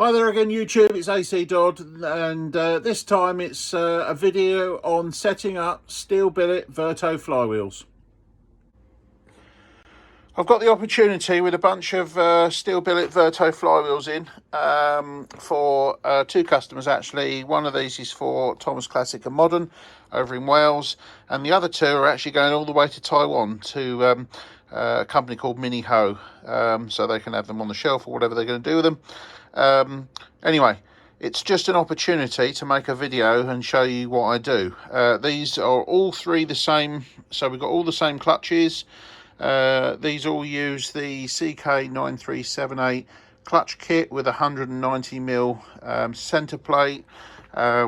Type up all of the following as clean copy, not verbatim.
Hi there again YouTube, it's AC Dodd, and this time it's a video on setting up steel billet Verto flywheels. I've got the opportunity with a bunch of steel billet Verto flywheels in for two customers actually. One of these is for Thomas Classic and Modern over in Wales, and the other two are actually going all the way to Taiwan to a company called Mini Ho, so they can have them on the shelf or whatever they're going to do with them. Anyway, it's just an opportunity to make a video and show you what I do. These are all three the same, so we've got all the same clutches. These all use the CK9378 clutch kit with 190mm centre plate.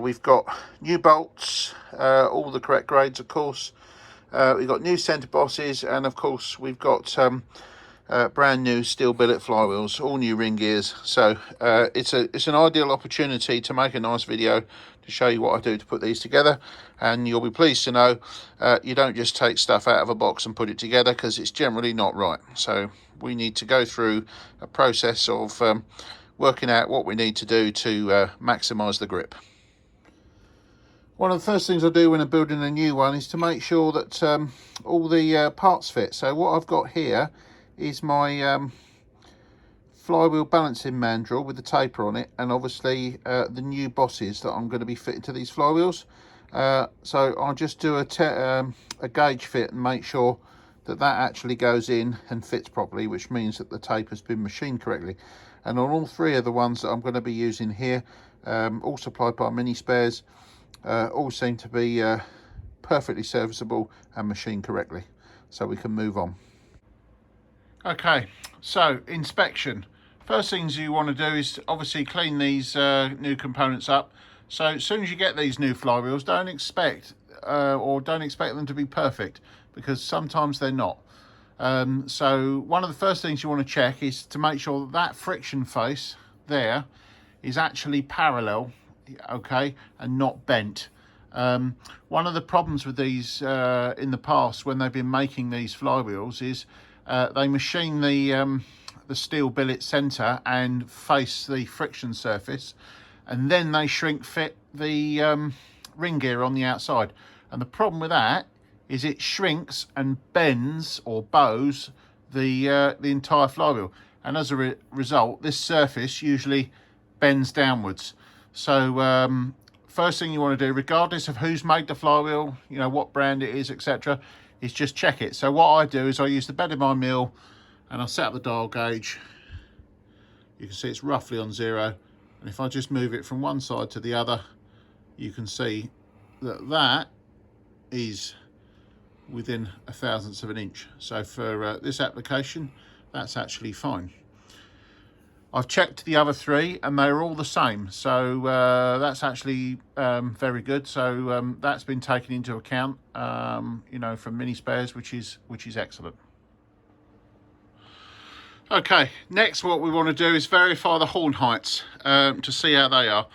We've got new bolts, all the correct grades of course. We've got new centre bosses, and of course we've got brand new steel billet flywheels, all new ring gears. So it's an ideal opportunity to make a nice video to show you what I do to put these together, and you'll be pleased to know you don't just take stuff out of a box and put it together, because it's generally not right. So we need to go through a process of working out what we need to do to maximize the grip. One of the first things I do when I'm building a new one is to make sure that all the parts fit. So what I've got here is my flywheel balancing mandrel with the taper on it, and obviously the new bosses that I'm going to be fitting to these flywheels. So I'll just do a gauge fit and make sure that that actually goes in and fits properly, which means that the taper's been machined correctly. And on all three of the ones that I'm going to be using here, all supplied by Mini Spares, all seem to be perfectly serviceable and machined correctly, so we can move on. Okay, so inspection. First things you want to do is obviously clean these new components up. So as soon as you get these new flywheels, don't expect them to be perfect, because sometimes they're not. So one of the first things you want to check is to make sure that that friction face there is actually parallel, okay, and not bent. One of the problems with these in the past when they've been making these flywheels is they machine the steel billet center and face the friction surface, and then they shrink fit the ring gear on the outside. And the problem with that is it shrinks and bends or bows the entire flywheel, and as a result this surface usually bends downwards. So first thing you want to do, regardless of who's made the flywheel, you know, what brand it is, etc., is just check it. So what I do is I use the bed of my mill and I set up the dial gauge. You can see it's roughly on 0, and if I just move it from one side to the other, you can see that that is within a thousandth of an inch. So for this application, that's actually fine. I've checked the other three and they're all the same, so that's actually very good. So that's been taken into account, you know, from Mini Spares, which is excellent. Okay, next what we want to do is verify the horn heights to see how they are.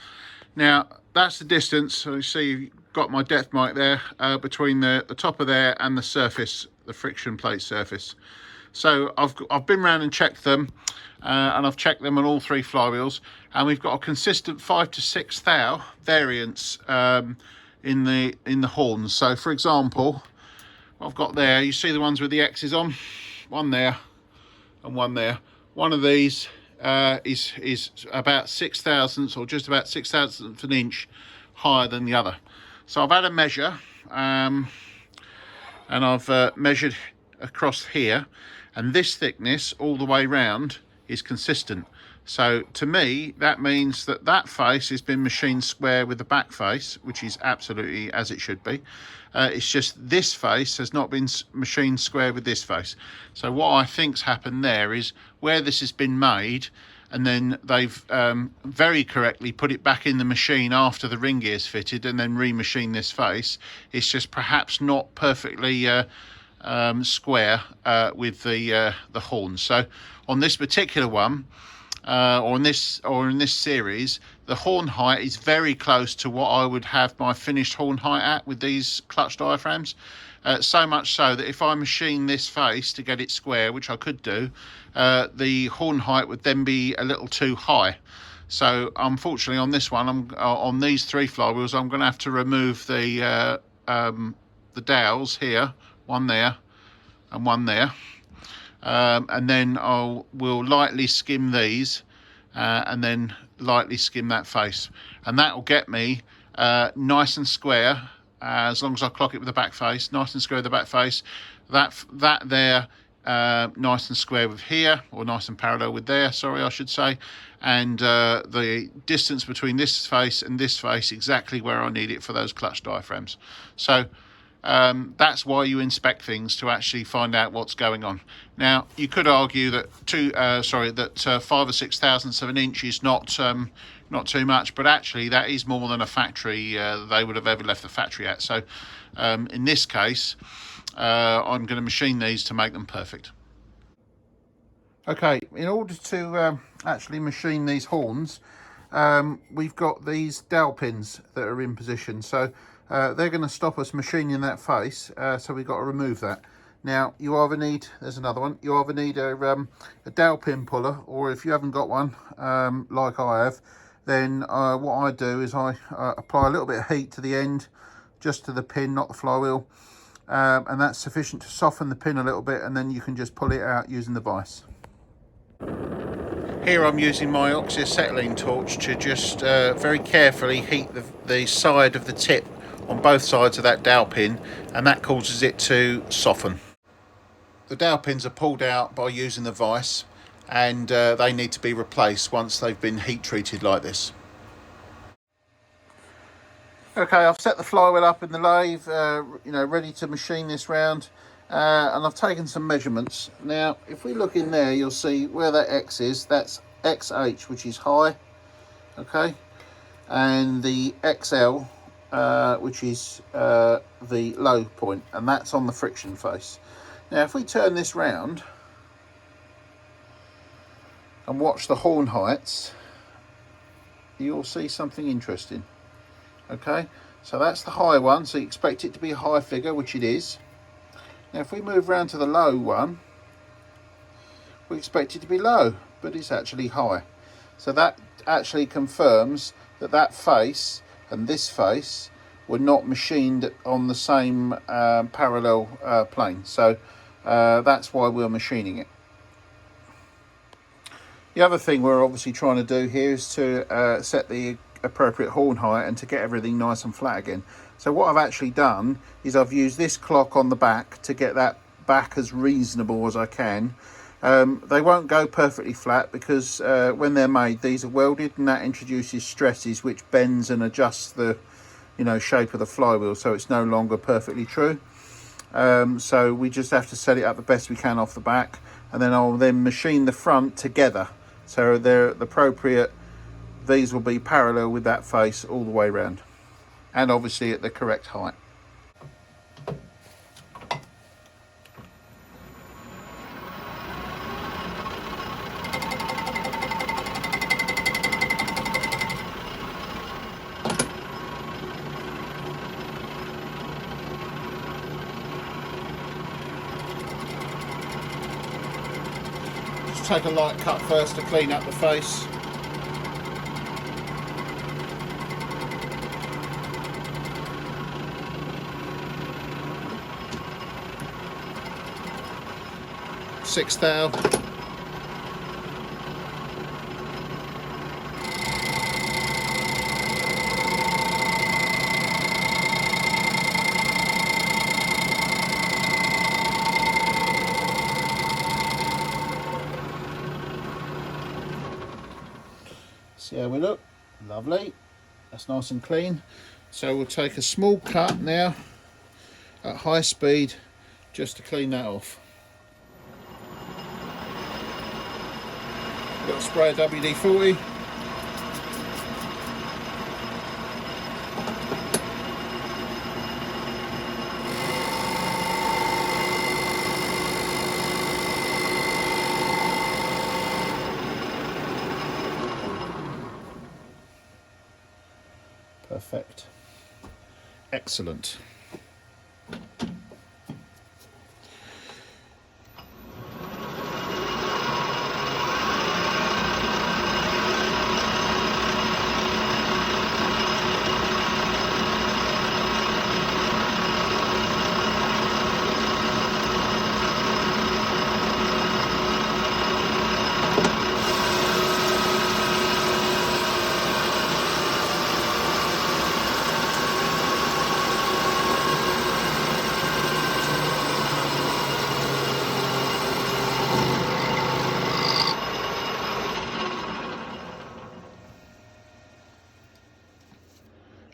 Now that's the distance. So you see you've got my depth mark there between the top of there and the surface, the friction plate surface. So I've been around and checked them, and I've checked them on all three flywheels, and we've got a consistent 5 to 6 thou variance in the horns. So for example, what I've got there, you see the ones with the X's on, one there and one there. One of these is about 6 thousandths, or just about 6 thousandths of an inch higher than the other. So I've had a measure, and I've measured across here, and this thickness all the way round is consistent. So to me that means that that face has been machined square with the back face, which is absolutely as it should be. It's just this face has not been machined square with this face. So what I think's happened there is where this has been made, and then they've very correctly put it back in the machine after the ring gear's fitted, and then remachined this face. It's just perhaps not perfectly square with the horns. So on this particular one, or in this series, the horn height is very close to what I would have my finished horn height at with these clutch diaphragms. So much so that if I machine this face to get it square, which I could do, the horn height would then be a little too high. So unfortunately on this one, on these 3 flywheels, I'm going to have to remove the dowels here, one there and one there, and then we'll lightly skim these, and then lightly skim that face, and that will get me nice and square, as long as I clock it with the back face, nice and square with the back face. That there, nice and square with here, or nice and parallel with there, sorry, I should say, and the distance between this face and this face exactly where I need it for those clutch diaphragms. So that's why you inspect things, to actually find out what's going on. Now you could argue that 5 or 6 thousandths of an inch is not too much, but actually that is more than a factory they would have ever left the factory at. So in this case, I'm going to machine these to make them perfect. Okay, in order to actually machine these horns, we've got these dowel pins that are in position, so they're going to stop us machining that face, so we've got to remove that. Now you either need, there's another one, you either need a dowel pin puller, or if you haven't got one, like I have, then what I do is I apply a little bit of heat to the end, just to the pin, not the flywheel, and that's sufficient to soften the pin a little bit, and then you can just pull it out using the vise. Here I'm using my oxyacetylene torch to just very carefully heat the side of the tip on both sides of that dowel pin, and that causes it to soften. The dowel pins are pulled out by using the vise, and they need to be replaced once they've been heat treated like this. Okay, I've set the flywheel up in the lathe, ready to machine this round, and I've taken some measurements. Now, if we look in there, you'll see where that X is. That's XH, which is high, okay, and the XL, which is the low point, and that's on the friction face. Now, if we turn this round and watch the horn heights, you'll see something interesting. Okay, so that's the high one, so you expect it to be a high figure, which it is. Now if we move round to the low one, we expect it to be low, but it's actually high. So that actually confirms that that face and this face were not machined on the same parallel plane. So that's why we're machining it. The other thing we're obviously trying to do here is to set the appropriate horn height and to get everything nice and flat again. So what I've actually done is I've used this clock on the back to get that back as reasonable as I can. They won't go perfectly flat because when they're made, these are welded, and that introduces stresses which bends and adjusts the shape of the flywheel, so it's no longer perfectly true. So we just have to set it up the best we can off the back, and then I'll then machine the front together, so they're the appropriate. These will be parallel with that face all the way around, and obviously at the correct height. Just take a light cut first to clean up the face. Six thou. See how we look? Lovely. That's nice and clean. So we'll take a small cut now at high speed just to clean that off. Little spray of WD-40. Perfect. Excellent.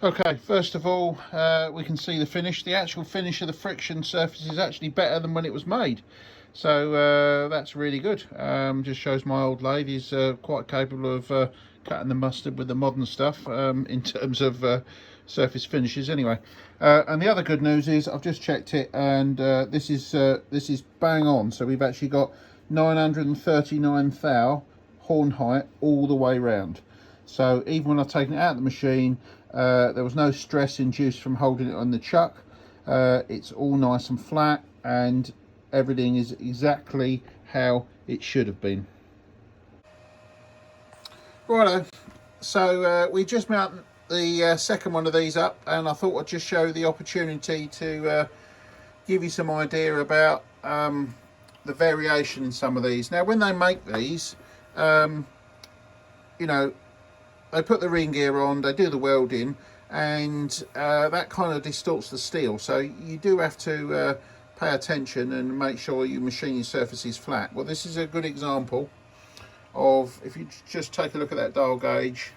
Okay, first of all, we can see the finish. The actual finish of the friction surface is actually better than when it was made. So that's really good. Just shows my old lathe is quite capable of cutting the mustard with the modern stuff in terms of surface finishes anyway. And the other good news is I've just checked it, and this is bang on. So we've actually got 939 thou horn height all the way round. So even when I've taken it out of the machine, there was no stress induced from holding it on the chuck. It's all nice and flat, and everything is exactly how it should have been. Righto, so we just mounted the second one of these up, and I thought I'd just show the opportunity to give you some idea about the variation in some of these. Now when they make these, you know, they put the ring gear on, they do the welding, and that kind of distorts the steel. So you do have to pay attention and make sure your machining surface is flat. Well, this is a good example of, if you just take a look at that dial gauge,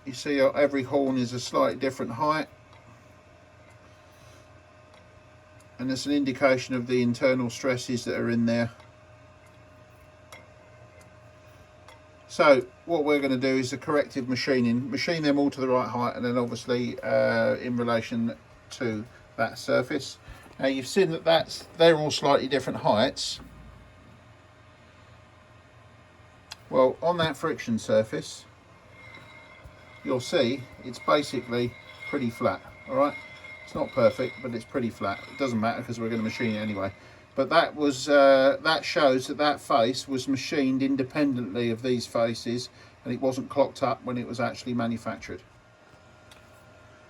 you see every horn is a slightly different height, and it's an indication of the internal stresses that are in there. So what we're going to do is the corrective machining, machine them all to the right height, and then obviously in relation to that surface. Now you've seen that they're all slightly different heights. Well, on that friction surface, you'll see it's basically pretty flat. All right, it's not perfect, but it's pretty flat. It doesn't matter because we're going to machine it anyway. But that was that shows that face was machined independently of these faces, and it wasn't clocked up when it was actually manufactured.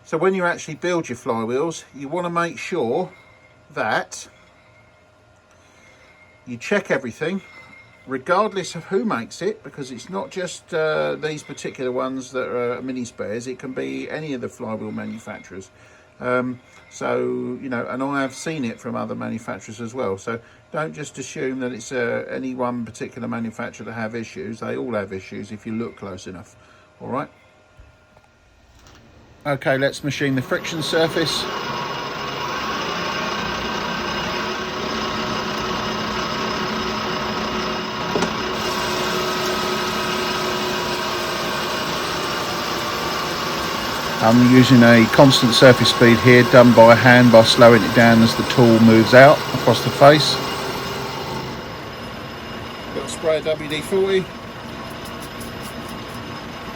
So when you actually build your flywheels, you want to make sure that you check everything, regardless of who makes it, because it's not just these particular ones that are mini spares. It can be any of the flywheel manufacturers. So, you know, and I have seen it from other manufacturers as well. So don't just assume that it's any one particular manufacturer that have issues. They all have issues if you look close enough. All right. Okay, let's machine the friction surface. I'm using a constant surface speed here, done by hand by slowing it down as the tool moves out across the face. Got the spray WD-40.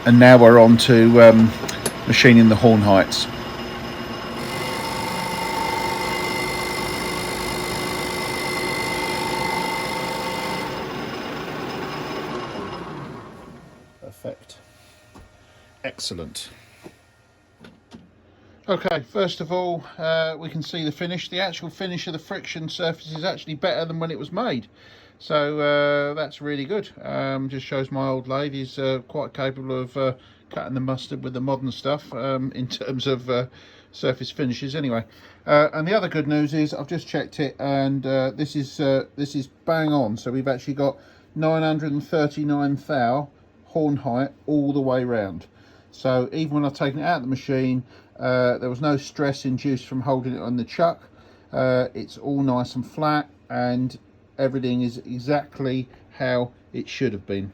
And now we're on to machining the horn heights. Perfect. Excellent. Okay, first of all, we can see the finish. The actual finish of the friction surface is actually better than when it was made. So that's really good. Just shows my old lathe is quite capable of cutting the mustard with the modern stuff in terms of surface finishes anyway. And the other good news is I've just checked it, and this is bang on. So we've actually got 939 thou horn height all the way round. So even when I've taken it out of the machine, there was no stress induced from holding it on the chuck. It's all nice and flat, and everything is exactly how it should have been.